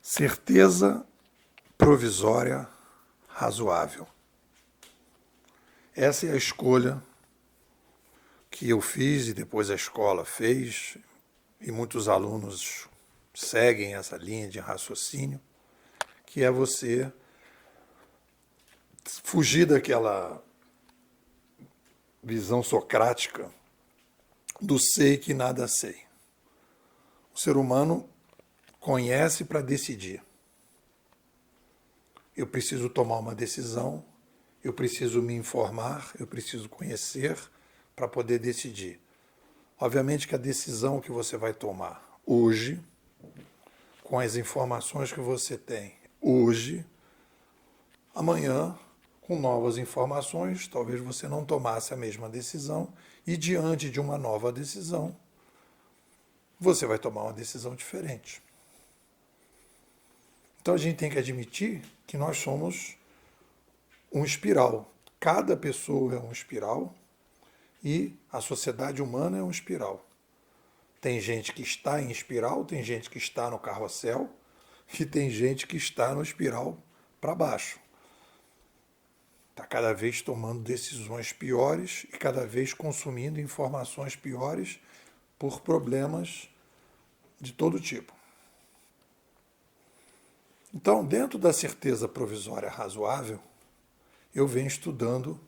Certeza provisória razoável. Essa é a escolha que eu fiz e depois a escola fez, e muitos alunos seguem essa linha de raciocínio, que é você fugir daquela visão socrática do sei que nada sei. O ser humano conhece para decidir. Eu preciso tomar uma decisão, eu preciso me informar, eu preciso conhecer para poder decidir. Obviamente que a decisão que você vai tomar hoje, com as informações que você tem hoje, amanhã, com novas informações, talvez você não tomasse a mesma decisão e diante de uma nova decisão, você vai tomar uma decisão diferente. Então a gente tem que admitir que nós somos um espiral. Cada pessoa é um espiral e a sociedade humana é um espiral. Tem gente que está em espiral, tem gente que está no carrossel e tem gente que está no espiral para baixo. Está cada vez tomando decisões piores e cada vez consumindo informações piores por problemas de todo tipo. Então, dentro da certeza provisória razoável, eu venho estudando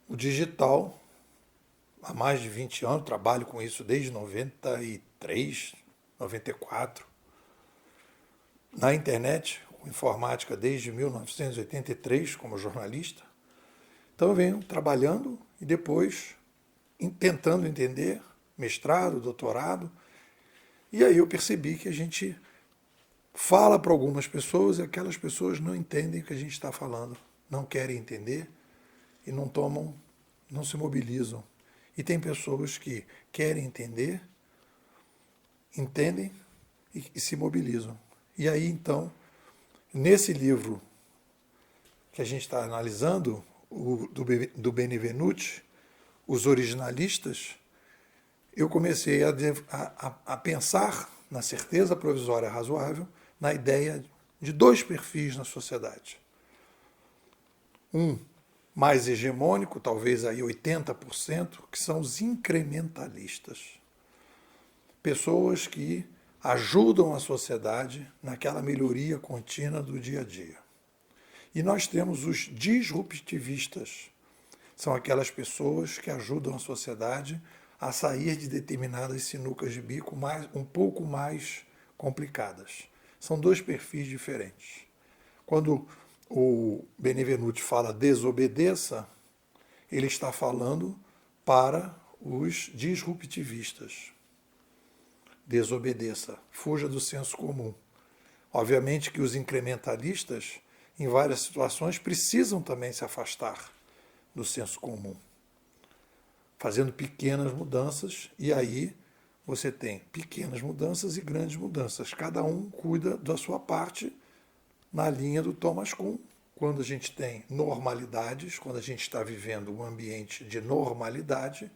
o digital há mais de 20 anos, trabalho com isso desde 93, 94. Na internet, com informática desde 1983 como jornalista. Então eu venho trabalhando e depois tentando entender, mestrado, doutorado, e aí eu percebi que a gente fala para algumas pessoas e aquelas pessoas não entendem o que a gente está falando, não querem entender e não tomam, não se mobilizam. E tem pessoas que querem entender, entendem e se mobilizam. E aí, então, nesse livro que a gente está analisando, do Benevenuti, Os Originalistas, eu comecei a pensar na certeza provisória razoável, na ideia de dois perfis na sociedade. Um mais hegemônico, talvez aí 80%, que são os incrementalistas. Pessoas que ajudam a sociedade naquela melhoria contínua do dia a dia. E nós temos os disruptivistas. São aquelas pessoas que ajudam a sociedade a sair de determinadas sinucas de bico um pouco mais complicadas. São dois perfis diferentes. Quando o Benevenuti fala desobedeça, ele está falando para os disruptivistas. Desobedeça, fuja do senso comum. Obviamente que os incrementalistas, em várias situações, precisam também se afastar do senso comum, fazendo pequenas mudanças, e aí você tem pequenas mudanças e grandes mudanças. Cada um cuida da sua parte na linha do Thomas Kuhn. Quando a gente tem normalidades, quando a gente está vivendo um ambiente de normalidade,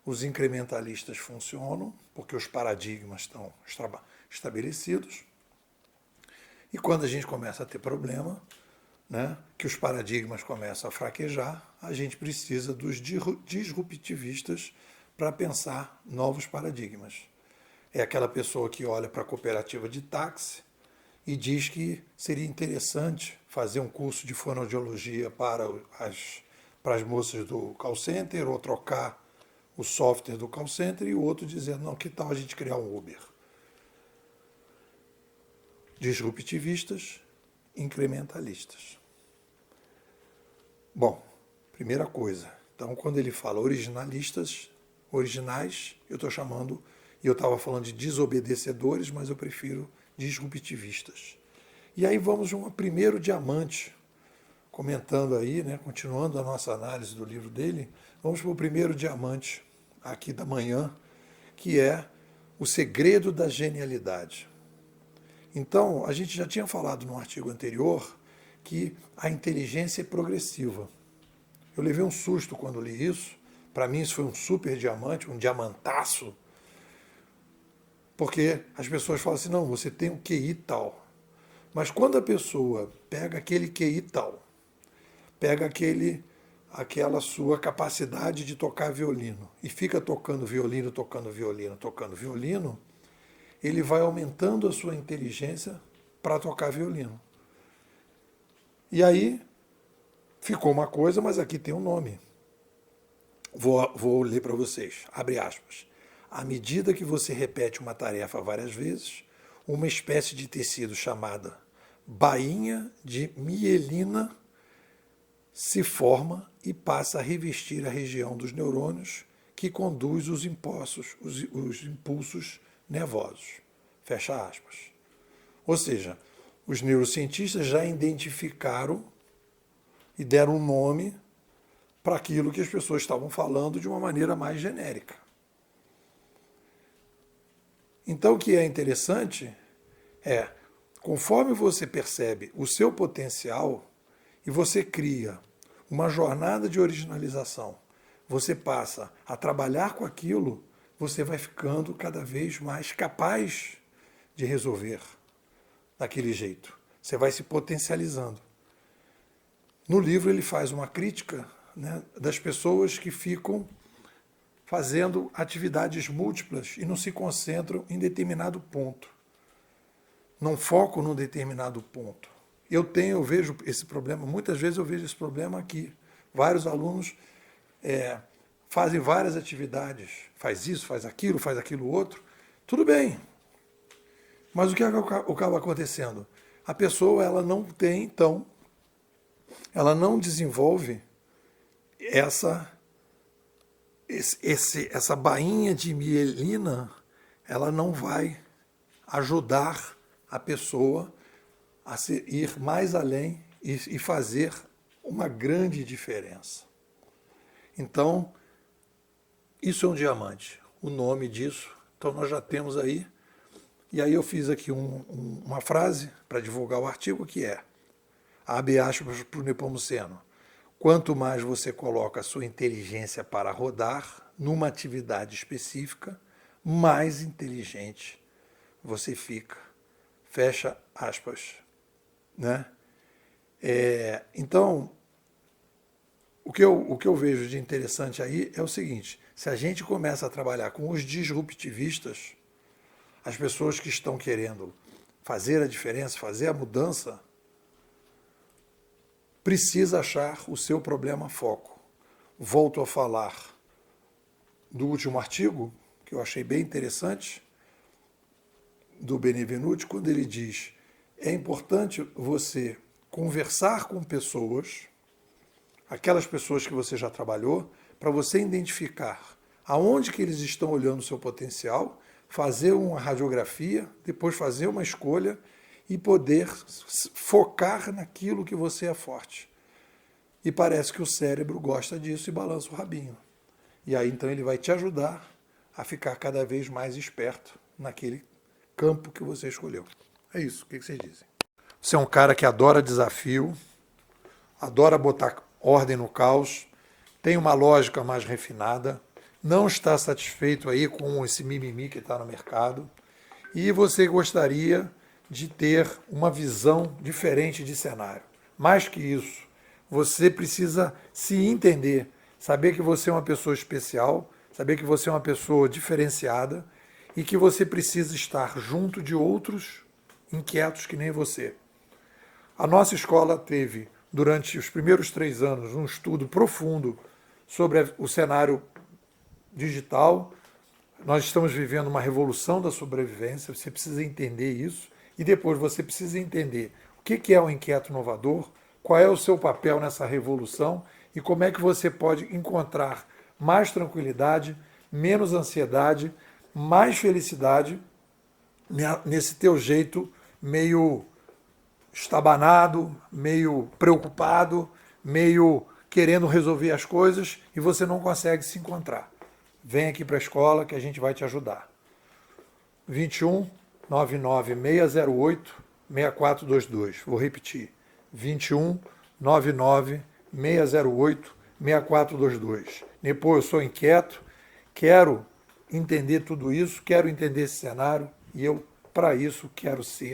os incrementalistas funcionam, porque os paradigmas estão estabelecidos. E quando a gente começa a ter problema, né, que os paradigmas começam a fraquejar, a gente precisa dos disruptivistas para pensar novos paradigmas. É aquela pessoa que olha para a cooperativa de táxi e diz que seria interessante fazer um curso de fonoaudiologia para as moças do call center, ou trocar o software do call center, e o outro dizendo, não, que tal a gente criar um Uber? Disruptivistas, incrementalistas. Bom, primeira coisa, então quando ele fala originalistas, originais, eu estou chamando, e eu estava falando de desobedecedores, mas eu prefiro disruptivistas. E aí vamos a um primeiro diamante, comentando aí, né, continuando a nossa análise do livro dele, vamos para o primeiro diamante aqui da manhã, que é o segredo da genialidade. Então, a gente já tinha falado no artigo anterior que a inteligência é progressiva. Eu levei um susto quando li isso. Para mim isso foi um super diamante, um diamantaço, porque as pessoas falam assim, não, você tem um QI tal. Mas quando a pessoa pega aquele QI tal, pega aquela sua capacidade de tocar violino e fica tocando violino, tocando violino, tocando violino, ele vai aumentando a sua inteligência para tocar violino. E aí ficou uma coisa, mas aqui tem um nome. Vou ler para vocês, abre aspas. À medida que você repete uma tarefa várias vezes, uma espécie de tecido chamada bainha de mielina se forma e passa a revestir a região dos neurônios que conduz os impulsos nervosos. Fecha aspas. Ou seja, os neurocientistas já identificaram e deram um nome para aquilo que as pessoas estavam falando de uma maneira mais genérica. Então, o que é interessante é, conforme você percebe o seu potencial e você cria uma jornada de originalização, você passa a trabalhar com aquilo, você vai ficando cada vez mais capaz de resolver daquele jeito. Você vai se potencializando. No livro ele faz uma crítica, né, das pessoas que ficam fazendo atividades múltiplas e não se concentram em determinado ponto. Não focam num determinado ponto. Eu vejo esse problema, muitas vezes eu vejo esse problema aqui. Vários alunos fazem várias atividades, faz isso, faz aquilo outro, tudo bem. Mas o que acaba acontecendo? A pessoa ela não tem, então, ela não desenvolve essa bainha de mielina, ela não vai ajudar a pessoa a ir mais além e fazer uma grande diferença. Então, isso é um diamante, o nome disso. Então, nós já temos aí. E aí eu fiz aqui uma frase para divulgar o artigo, que é, abre aspas para o Nepomuceno, quanto mais você coloca a sua inteligência para rodar numa atividade específica, mais inteligente você fica. Fecha aspas. Né? Então, o que eu vejo de interessante aí é o seguinte, se a gente começa a trabalhar com os disruptivistas, as pessoas que estão querendo fazer a diferença, fazer a mudança, precisa achar o seu problema foco. Volto a falar do último artigo, que eu achei bem interessante, do Benevenuti, quando ele diz, é importante você conversar com pessoas, aquelas pessoas que você já trabalhou, para você identificar aonde que eles estão olhando o seu potencial, fazer uma radiografia, depois fazer uma escolha e poder focar naquilo que você é forte. E parece que o cérebro gosta disso e balança o rabinho. E aí então ele vai te ajudar a ficar cada vez mais esperto naquele campo que você escolheu. É isso, o que vocês dizem? Você é um cara que adora desafio, adora botar ordem no caos, tem uma lógica mais refinada, não está satisfeito aí com esse mimimi que está no mercado e você gostaria de ter uma visão diferente de cenário. Mais que isso, você precisa se entender, saber que você é uma pessoa especial, saber que você é uma pessoa diferenciada e que você precisa estar junto de outros inquietos que nem você. A nossa escola teve, durante os primeiros 3 anos, um estudo profundo sobre o cenário digital. Nós estamos vivendo uma revolução da sobrevivência, você precisa entender isso, e depois você precisa entender o que é um inquieto inovador, qual é o seu papel nessa revolução e como é que você pode encontrar mais tranquilidade, menos ansiedade, mais felicidade nesse teu jeito meio estabanado, meio preocupado, meio querendo resolver as coisas e você não consegue se encontrar. Vem aqui para a escola que a gente vai te ajudar. 21 99 608 6422. Vou repetir. 21 99 608 6422. Depois eu sou inquieto, quero entender tudo isso, quero entender esse cenário e eu, para isso, quero ser